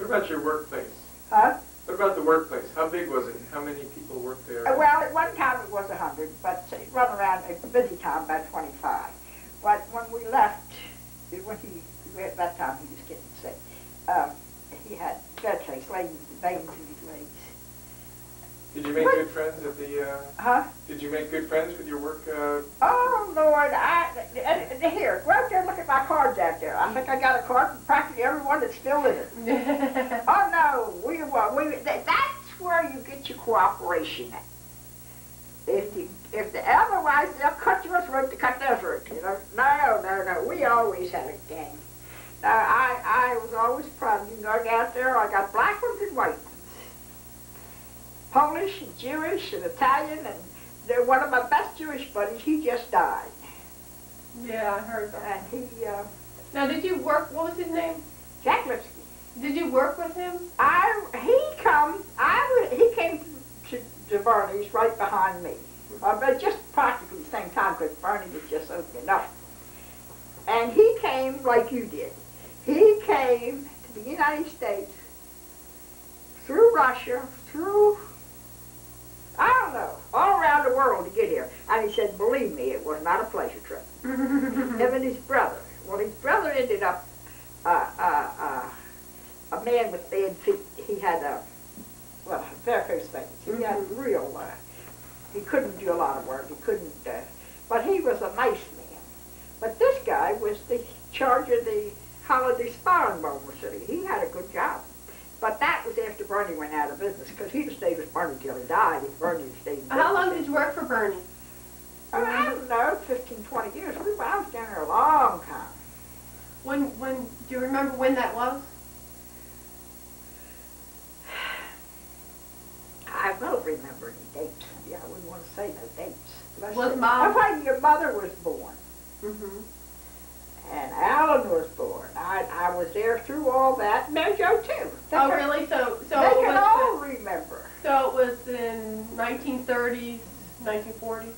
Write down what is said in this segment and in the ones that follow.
What about your workplace? Huh? What about the workplace? How big was it? How many people worked there? Well, at one time it was 100, but it run around at busy time about 25. But when we left, at that time he was getting sick. He had veins in his legs. Did you make good friends at the? Huh? Did you make good friends with your work? Oh Lord! Here, go out there and look at my cards out there. I think I got a card from practically everyone that's still in it. Oh no, that's where you get your cooperation at. If otherwise they'll cut your throat to cut their throat. You know? No. We always had a gang. I was always proud. You can go out there. I got black ones and white ones. Polish and Jewish and Italian, and they're one of my best Jewish buddies. He just died. Yeah, I heard that. And he. Now, did you work? What was his name? Jack Lipsky. Did you work with him? He came to Bernie's right behind me, but just practically the same time because Bernie was just opening up. And he came like you did. He came to the United States through Russia, through. I don't know, all around the world to get here. And he said, believe me, it was not a pleasure trip. Him and his brother. Well, his brother ended up a man with bad feet. He had varicose veins. He had real, he couldn't do a lot of work. He couldn't, but he was a nice man. But this guy was the charge of the holiday spa in Baltimore City. He had a good job. But that was after Bernie went out of business, because he'd have stayed with Bernie till he died if Bernie had stayed in business. How long did you work for Bernie? Oh, I don't know, 15, 20 years. I was down there a long time. When, do you remember when that was? I don't remember any dates. Yeah, I wouldn't want to say no dates. Was Mom? I think your mother was born. Mm-hmm. And Alan was born. I was there through all that. Mary Jo too. Really? So they can all remember. So it was in 1930s, 1940s?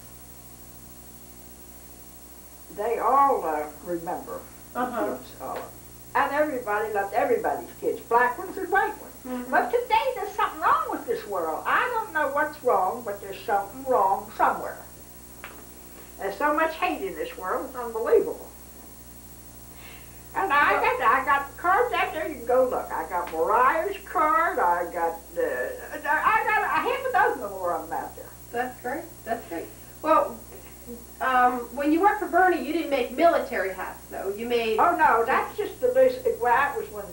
They all remember. Uh-huh. And everybody loved everybody's kids, black ones and white ones. Mm-hmm. But today there's something wrong with this world. I don't know what's wrong, but there's something wrong somewhere. There's so much hate in this world, it's unbelievable. And I got cards out there, you can go look. I got Mariah's card, I got a half a dozen more of them out there. That's great, that's great. Well, when you worked for Bernie, you didn't make military hats, though. You made... Oh, no, that's just the loose... Well, that was when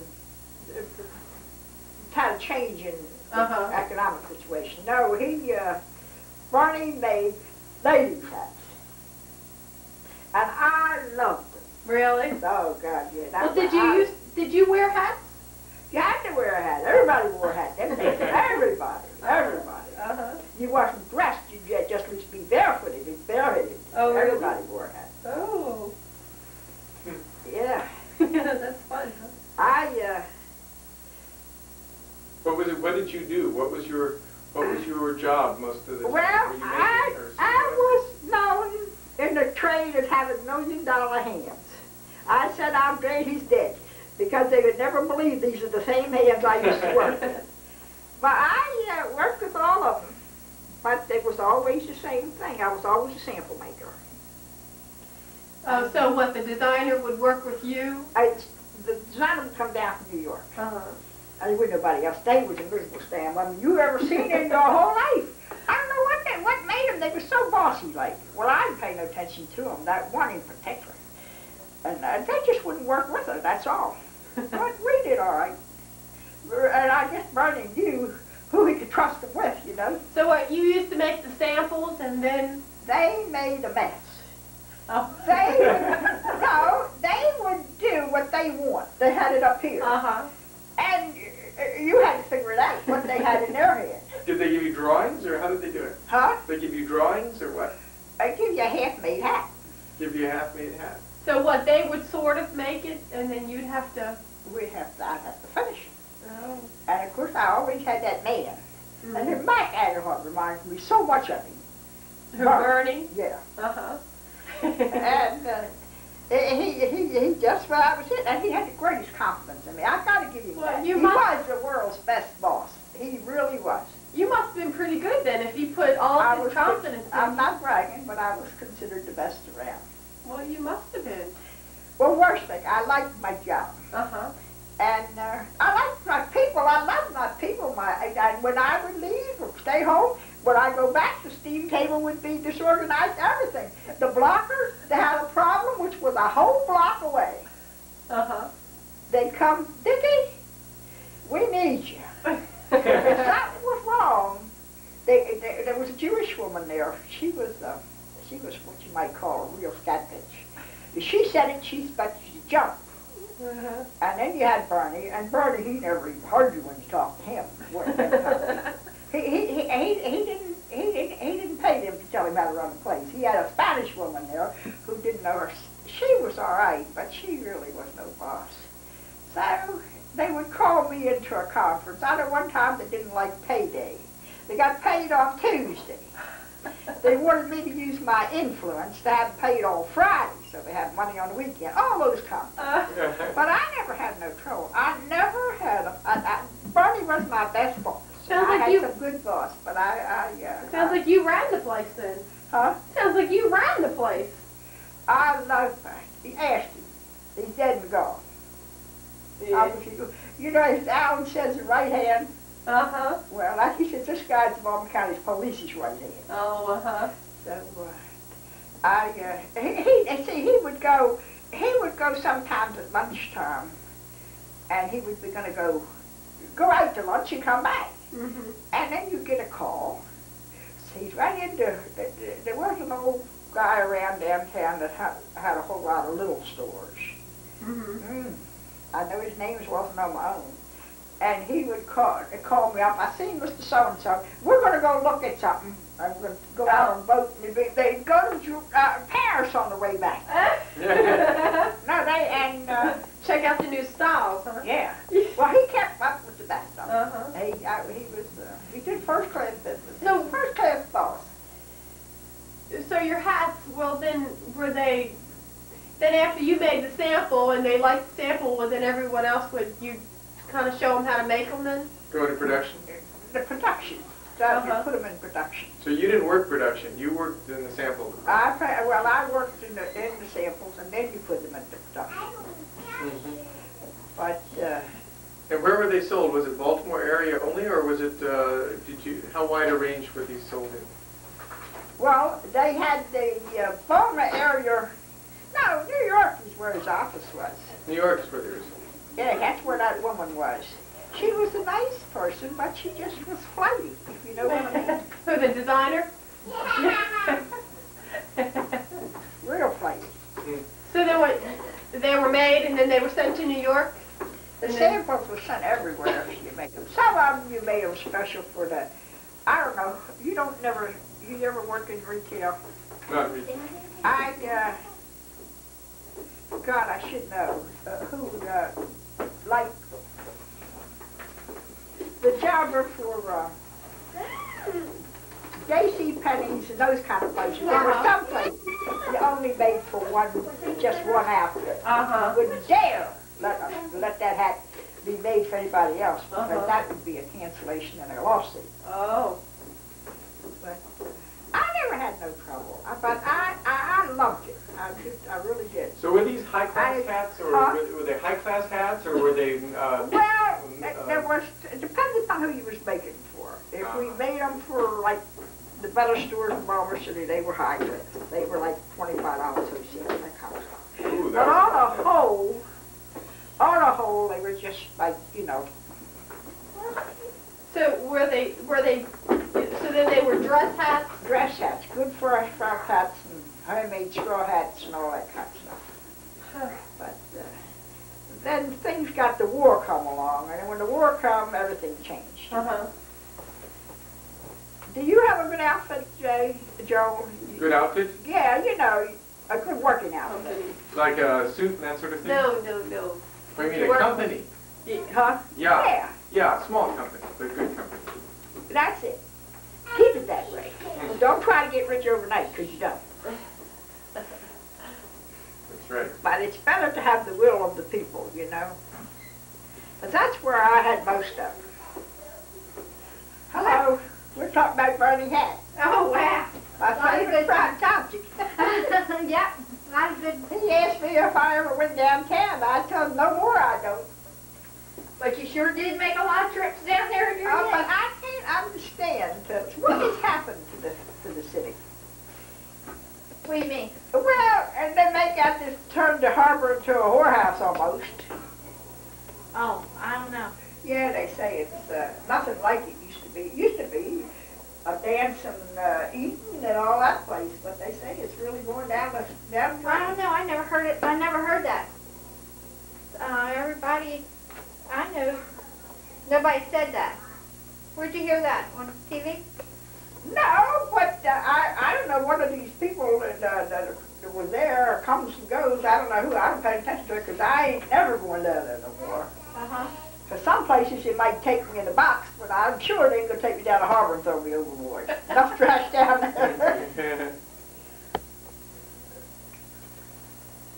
it had a change in the economic situation. No, Bernie made ladies' hats. And I loved them. Really? Oh, God, yeah. Well, did you wear hats? You had to wear a hat. Everybody wore a hat. Everybody. You wasn't dressed. You just at least be barefooted, be bareheaded. Oh, really? Everybody wore a hat. Oh. Yeah. That's fun, huh? What did you do? What was your job most of the time? Well, I was known in the trade as having $1 million hands. I said, I'm glad he's dead, because they would never believe these are the same hands I used to work with. But I worked with all of them. But it was always the same thing. I was always a sample maker. So what, the designer would work with you? The designer would come down from New York. I didn't with nobody else. They was a miserable stand. I mean, you ever seen it in your whole life? I don't know what made them. They were so bossy-like. Well, I didn't pay no attention to them, that one in particular. And they just wouldn't work with her, that's all. But we did all right. And I guess Bernie knew who he could trust them with, you know. So what, you used to make the samples and then... They made a mess. Oh. They would do what they want. They had it up here. And you had to figure it out, what they had in their head. Did they give you drawings, or how did they do it? Huh? They give you drawings, or what? They give you a half-made hat. Give you a half-made hat. So what, they would sort of make it, and then you'd have to... I'd have to finish it. Oh. And of course, I always had that man. And then Mike Adderhart reminds me so much of him. Bernie? Yeah. And he just, well, that was it. And he had the greatest confidence in me. I got to give him that. Your He mother, was put all of his confidence in I'm you. not bragging, but I was considered the best around. Well, you must have been. Well, worst thing, I liked my job. Uh-huh. And I liked my people. I loved my people. And when I would leave or stay home, when I go back, the steam table would be disorganized, everything. The blockers, they had a problem, which was a whole block away. Uh-huh. They'd come, Dickie, we need you. If something was wrong, there was a Jewish woman there. She was what you might call a real catfish. If she said it, she expected you to jump. Uh-huh. And then you had Bernie, and Bernie, he never even heard you when you talked to him. He didn't pay them to tell him how to run the place. He had a Spanish woman there who didn't know her. She was all right, but she really was no boss. So they would call me into a conference. I know one time they didn't like payday. They got paid on Tuesday. They wanted me to use my influence to have paid on Friday, so they had money on the weekend. All those comments. But I never had no trouble. I never had Bernie was my best boss. Sounds I like had you. some good boss, but Sounds like you ran the place then. Huh? Sounds like you ran the place. I love that. He asked him. He's dead and gone. Yeah. You know, as Alan says, the right hand. Uh-huh. Well, like he said, this guy's the Baltimore County Police's right hand. Oh, uh-huh. So, he would go sometimes at lunchtime, and he would be going to go out to lunch and come back. Mm-hmm. And then you get a call. So he's right into, there was an old guy around downtown that had a whole lot of little stores. Mm-hmm. I know his name wasn't on my own. And he would call me up. I seen Mr. So-and-so. We're going to go look at something. I'm going to go out on a boat. And they'd go to Paris on the way back. Check out the new styles, huh? Yeah. Well, he kept up with the best of them. Uh-huh. He did first class business. So First class boss. So your hats, well then, then after you made the sample and they liked the sample, well then everyone else would, you kind of show them how to make them then? Go to production. The production. So you put them in production. So you didn't work production. You worked in the sample. I worked in the samples, and then you put them into production. Mm-hmm. But and where were they sold? Was it Baltimore area only, or was it? How wide a range were these sold in? well, they had the Baltimore area. No, New York is where his office was. New York is where there is. Yeah, that's where that woman was. She was a nice person, but she just was flighty, if you know what I mean. Who, the designer? Real flighty. So then what, they were made and then they were sent to New York? The samples were sent everywhere you make them. Some of them you made them special for the, I don't know, you never work in retail? Not retail. God, I should know, like, the jobber for J.C. Penney's and those kind of places. There were some places you only made for just one outfit. Wouldn't dare let that hat be made for anybody else, because that would be a cancellation and a lawsuit. Oh. But I never had no trouble. But I loved it. I really did. So were these high-class hats, or were they high-class hats, or were they? There was. It depended upon who you was making them for. If we made them for like the better stores in Baltimore City, they were high class. They were like $25 a sheet, that kind of stuff. Ooh, But on the whole, they were just like, you know. So were they, so then they were dress hats? Dress hats, good for frock hats and homemade straw hats and all that kind of stuff. But then things got the war come along, and when the war come, everything changed. Do you have a good outfit, Joe? Good outfit? Yeah, you know, a good working outfit. Like a suit and that sort of thing? No. I mean, a company. Huh? Yeah. Yeah, small company, but good company. That's it. Keep it that way. Don't try to get rich overnight, because you don't. That's right. But it's better to have the will of the people, you know. But that's where I had most of them. Hello. We're talking about Bernie hat. Oh, wow. My favorite fried object. Yep, that's good. He asked me if I ever went downtown. I told him no more I don't. But you sure did make a lot of trips down there in your But day. I can't understand what has happened to the city. What do you mean? Well, and then they got this turned the harbor into a whorehouse almost. Oh, I don't know. Yeah, they say it's nothing like it used to be. It used to be a dance and eating and all that place, but they say it's really going down the I don't know. I never heard it. I never heard that. Everybody I knew, nobody said that. Where'd you hear that? On TV? No, but I don't know, one of these people that was there comes and goes. I don't know who. I don't pay attention to it because I ain't never going down there no more. Uh-huh. Because some places you might take me in a box, but I'm sure they ain't going to take me down the harbor and throw me overboard. Enough trash down there.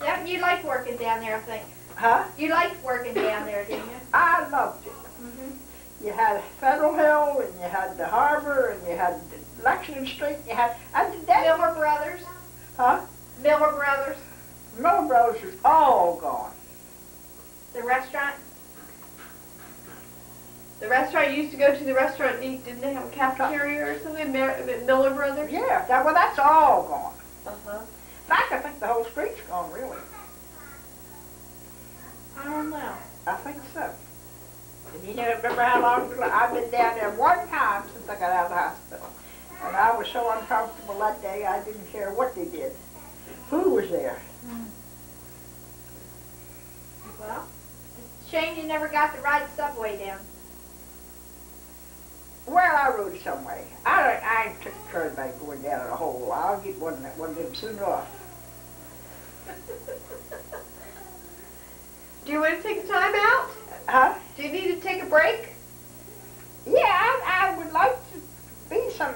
Yep, you liked working down there, I think. Huh? You liked working down there, didn't you? I loved it. Mm-hmm. You had Federal Hill, and you had the harbor, and you had Lexington Street, and you had... Miller Brothers? Huh? Miller Brothers? Miller Brothers is all gone. The restaurant? The restaurant, you used to go to the restaurant and eat, didn't they have a cafeteria or something? Miller Brothers? Yeah, well, that's all gone. Uh-huh. In fact, I think the whole street's gone, really. I don't know. I think so. And you know, remember how long ago I've been down there one time since I got out of the hospital. And I was so uncomfortable that day, I didn't care what they did. Who was there? Well, it's a shame you never got to ride the subway down. Well, I rode some way. I ain't took care of anybody going down in a hole. I'll get one of them soon off. Do you want to take a time out? Huh? Do you need to take a break? Yeah, I would like to be some...